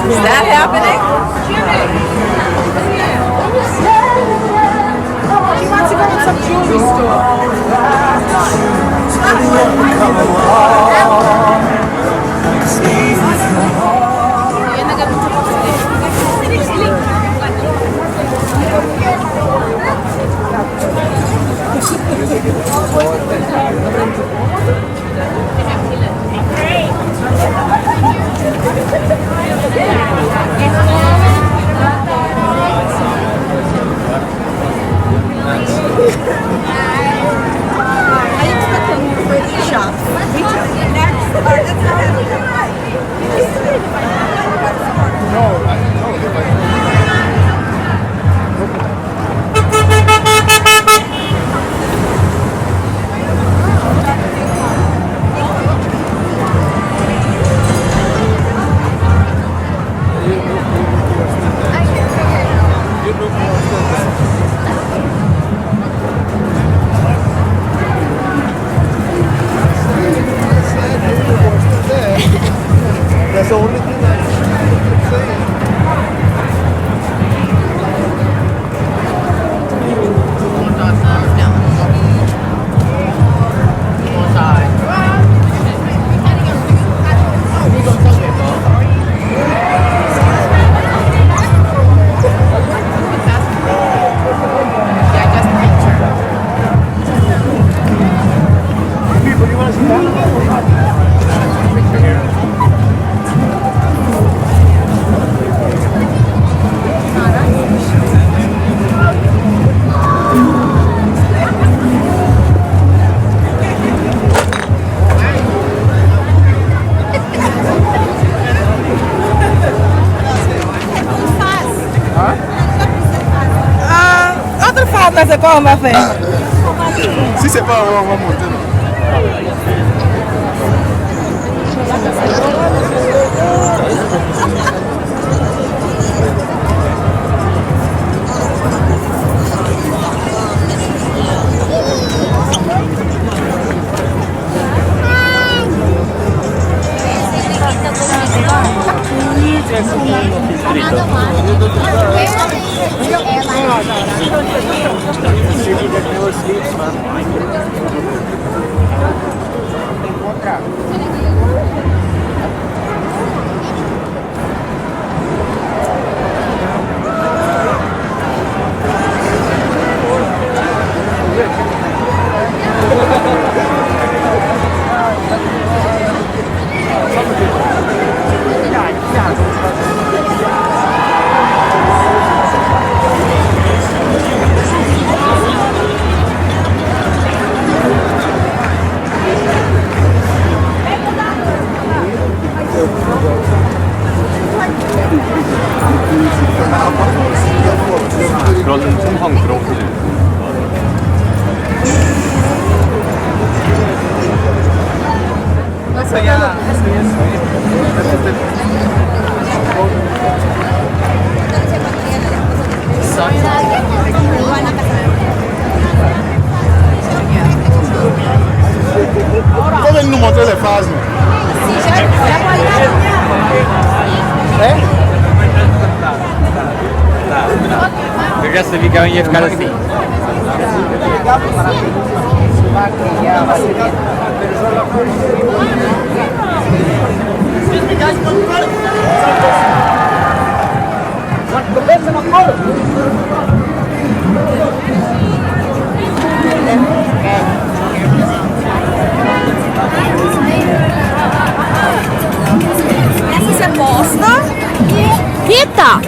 Is that happening? She wants to go to some jewelry store. That's the only thing I can say. C'est quoi on va faire? Si c'est pas, on va monter. 그런 상황 들어오지. Como ele não montou, ele faz, mano. Perché se vi caviglia ficar assim. Essa você posta? Rita!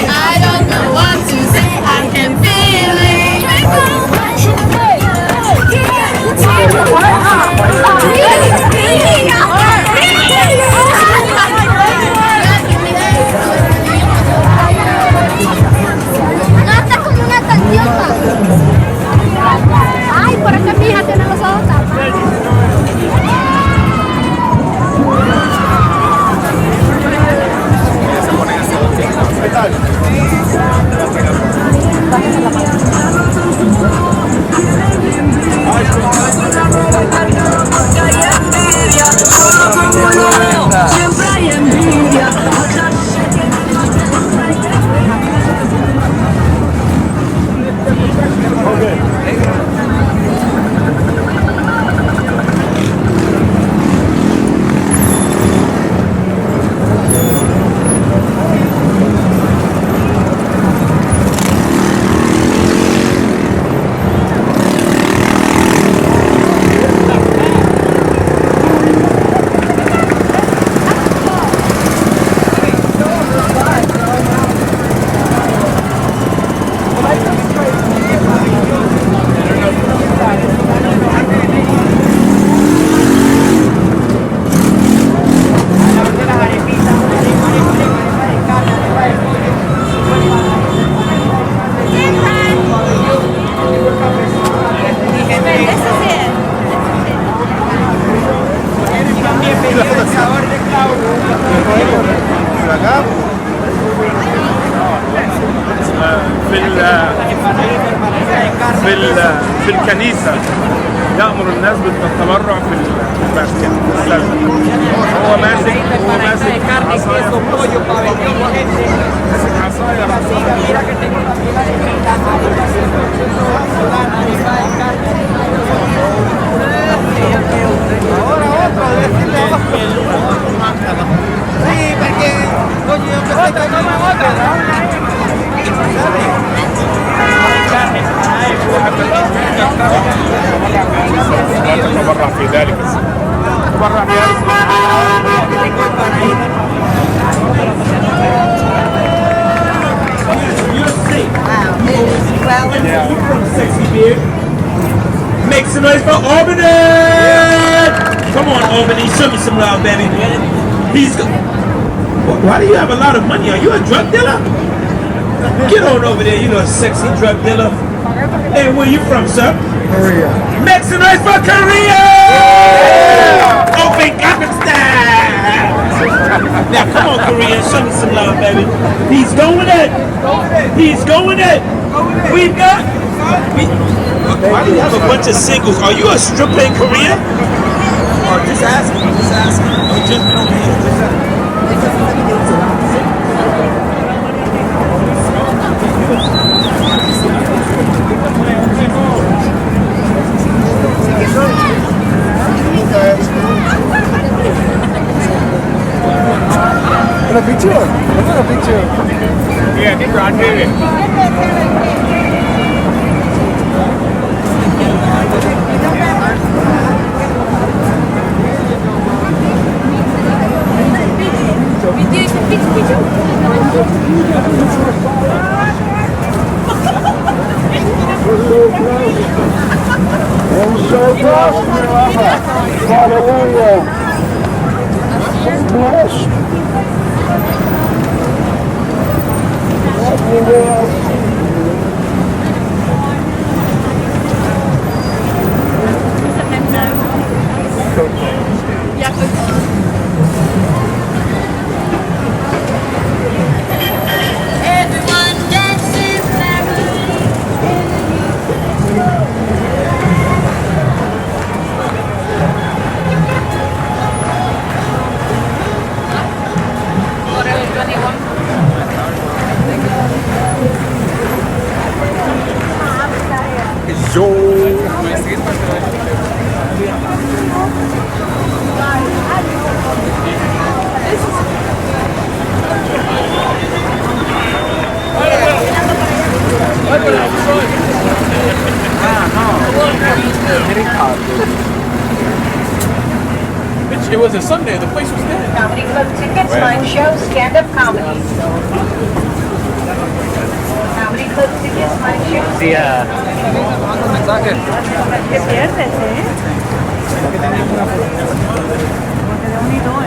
I don't know what to say. في الكنيسة يأمر الناس بالتبرع في المسجد. هو ماسك عصاية Sì, perché voglio تبرع في ذلك. تبرع في هذا. Make some noise for Albany! Come on, Albany, show me some love, baby. Why do you have a lot of money? Are you a drug dealer? Get on over there, you know, a sexy drug dealer. Hey, where you from, sir? Korea. Make some noise for Korea! Open Gangnam Style! Now, come on, Korea, show me some love, baby. He's going it! He's going it! We've got... Why do you have a bunch of singles? Are you a stripper in Korea? Oh, just asking, just asking. Oh, just over here. Una picture? Una picture? Yeah, I think we're on TV. I'm so blessed. Hallelujah. I'm blessed. It was a Sunday, the place was dead. Comedy Club tickets, line show, stand-up comedy. Comedy Club tickets, line show. Sí, ¿Qué pierdes, Porque de un y dos,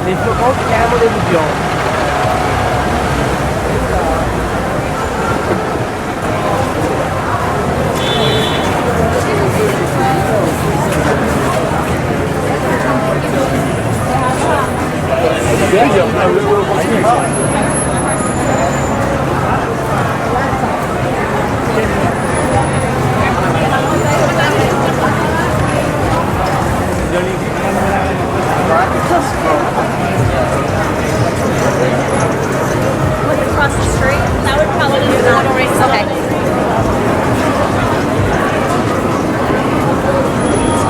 les flocons qui carrément des bouillons. across the street. That would probably be the auto race. Okay.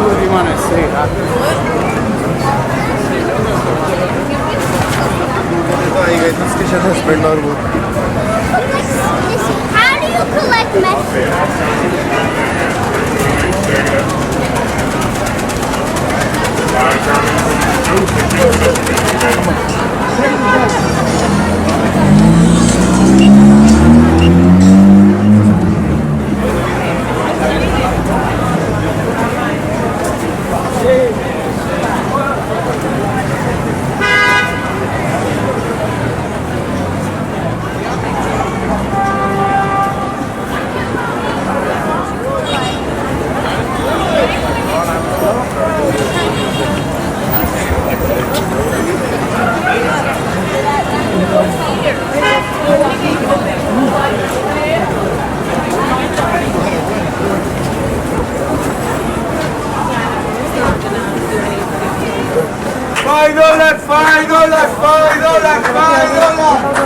What do you want to say after? How do you collect messages? dólar, $5, $5.